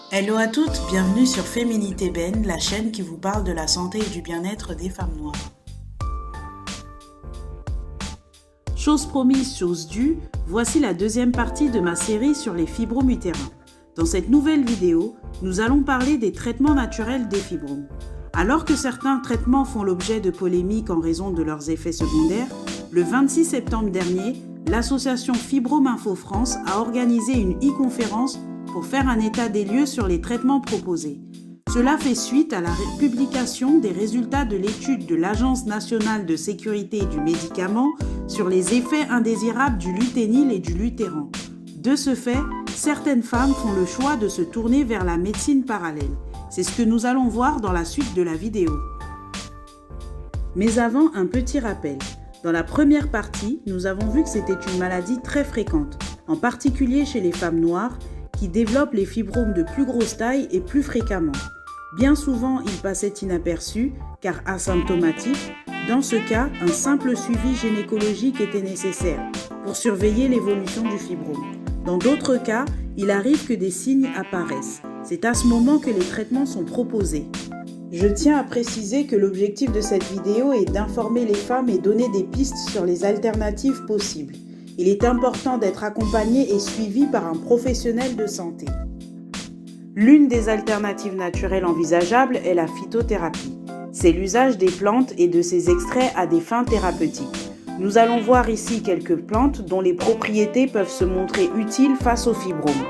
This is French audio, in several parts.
Hello à toutes, bienvenue sur Féminité Ben, la chaîne qui vous parle de la santé et du bien-être des femmes noires. Chose promise, chose due, voici la deuxième partie de ma série sur les fibromes utérins. Dans cette nouvelle vidéo, nous allons parler des traitements naturels des fibromes. Alors que certains traitements font l'objet de polémiques en raison de leurs effets secondaires, le 26 septembre dernier, l'association Fibrome Info France a organisé une e-conférence pour faire un état des lieux sur les traitements proposés. Cela fait suite à la publication des résultats de l'étude de l'Agence nationale de sécurité du médicament sur les effets indésirables du luténil et du luthéran. De ce fait, certaines femmes font le choix de se tourner vers la médecine parallèle. C'est ce que nous allons voir dans la suite de la vidéo. Mais avant, un petit rappel. Dans la première partie, nous avons vu que c'était une maladie très fréquente, en particulier chez les femmes noires, qui développent les fibromes de plus grosse taille et plus fréquemment. Bien souvent, ils passaient inaperçus, car asymptomatiques. Dans ce cas, un simple suivi gynécologique était nécessaire pour surveiller l'évolution du fibrome. Dans d'autres cas, il arrive que des signes apparaissent. C'est à ce moment que les traitements sont proposés. Je tiens à préciser que l'objectif de cette vidéo est d'informer les femmes et donner des pistes sur les alternatives possibles. Il est important d'être accompagné et suivi par un professionnel de santé. L'une des alternatives naturelles envisageables est la phytothérapie. C'est l'usage des plantes et de ces extraits à des fins thérapeutiques. Nous allons voir ici quelques plantes dont les propriétés peuvent se montrer utiles face aux fibromes.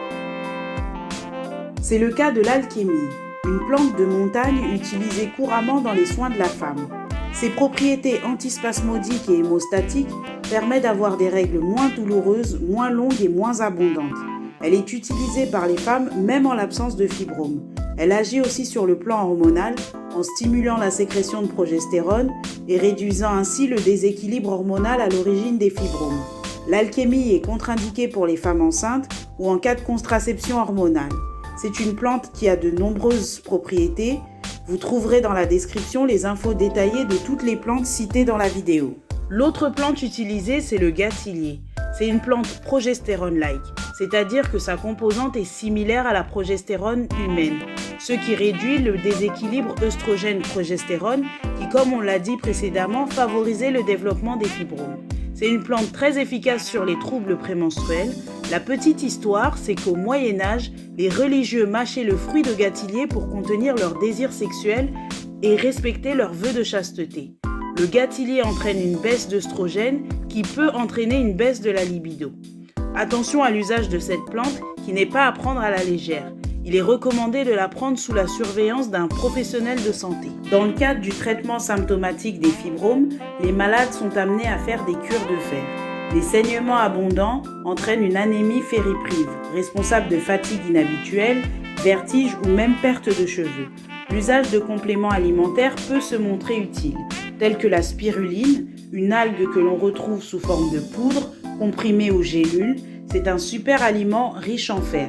C'est le cas de l'alchémille, une plante de montagne utilisée couramment dans les soins de la femme. Ses propriétés antispasmodiques et hémostatiques permettent d'avoir des règles moins douloureuses, moins longues et moins abondantes. Elle est utilisée par les femmes même en l'absence de fibromes. Elle agit aussi sur le plan hormonal en stimulant la sécrétion de progestérone et réduisant ainsi le déséquilibre hormonal à l'origine des fibromes. L'alchémille est contre-indiquée pour les femmes enceintes ou en cas de contraception hormonale. C'est une plante qui a de nombreuses propriétés. Vous trouverez dans la description les infos détaillées de toutes les plantes citées dans la vidéo. L'autre plante utilisée, c'est le gâtillier. C'est une plante progestérone-like, c'est-à-dire que sa composante est similaire à la progestérone humaine, ce qui réduit le déséquilibre œstrogène-progestérone qui, comme on l'a dit précédemment, favorisait le développement des fibromes. C'est une plante très efficace sur les troubles prémenstruels. La petite histoire, c'est qu'au Moyen-Âge, les religieux mâchaient le fruit de gâtillier pour contenir leur désir sexuel et respecter leurs vœux de chasteté. Le gâtillier entraîne une baisse d'œstrogène qui peut entraîner une baisse de la libido. Attention à l'usage de cette plante qui n'est pas à prendre à la légère. Il est recommandé de la prendre sous la surveillance d'un professionnel de santé. Dans le cadre du traitement symptomatique des fibromes, les malades sont amenés à faire des cures de fer. Les saignements abondants entraînent une anémie fériprive, responsable de fatigue inhabituelle, vertige ou même perte de cheveux. L'usage de compléments alimentaires peut se montrer utile, tels que la spiruline, une algue que l'on retrouve sous forme de poudre, comprimée ou gélule. C'est un super aliment riche en fer.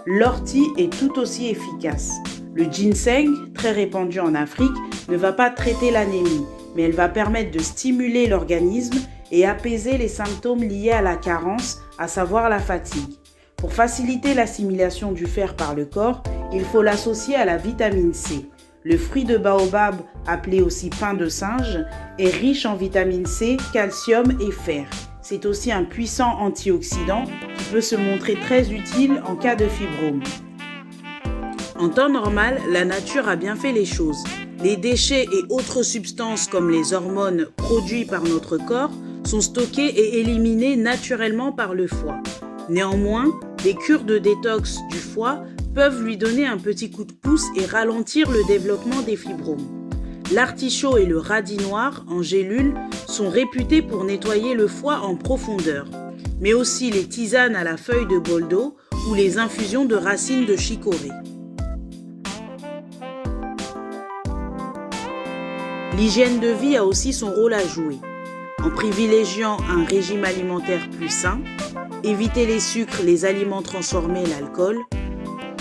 L'ortie est tout aussi efficace. Le ginseng, très répandu en Afrique, ne va pas traiter l'anémie, mais elle va permettre de stimuler l'organisme et apaiser les symptômes liés à la carence, à savoir la fatigue. Pour faciliter l'assimilation du fer par le corps, il faut l'associer à la vitamine C. Le fruit de baobab, appelé aussi pain de singe, est riche en vitamine C, calcium et fer. C'est aussi un puissant antioxydant qui peut se montrer très utile en cas de fibrome. En temps normal, la nature a bien fait les choses. Les déchets et autres substances comme les hormones produits par notre corps sont stockés et éliminés naturellement par le foie. Néanmoins, les cures de détox du foie peuvent lui donner un petit coup de pouce et ralentir le développement des fibromes. L'artichaut et le radis noir en gélule sont réputés pour nettoyer le foie en profondeur, mais aussi les tisanes à la feuille de boldo ou les infusions de racines de chicorée. L'hygiène de vie a aussi son rôle à jouer. En privilégiant un régime alimentaire plus sain, éviter les sucres, les aliments transformés et l'alcool,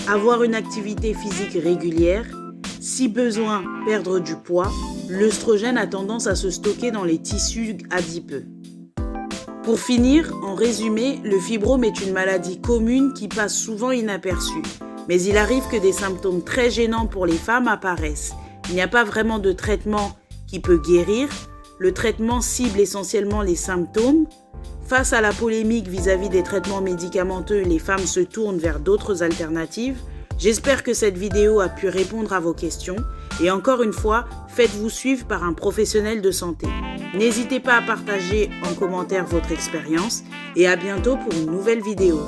avoir une activité physique régulière, si besoin perdre du poids, l'œstrogène a tendance à se stocker dans les tissus adipeux. Pour finir, en résumé, le fibrome est une maladie commune qui passe souvent inaperçue. Mais il arrive que des symptômes très gênants pour les femmes apparaissent. Il n'y a pas vraiment de traitement qui peut guérir. Le traitement cible essentiellement les symptômes. Face à la polémique vis-à-vis des traitements médicamenteux, les femmes se tournent vers d'autres alternatives. J'espère que cette vidéo a pu répondre à vos questions. Et encore une fois, faites-vous suivre par un professionnel de santé. N'hésitez pas à partager en commentaire votre expérience et à bientôt pour une nouvelle vidéo.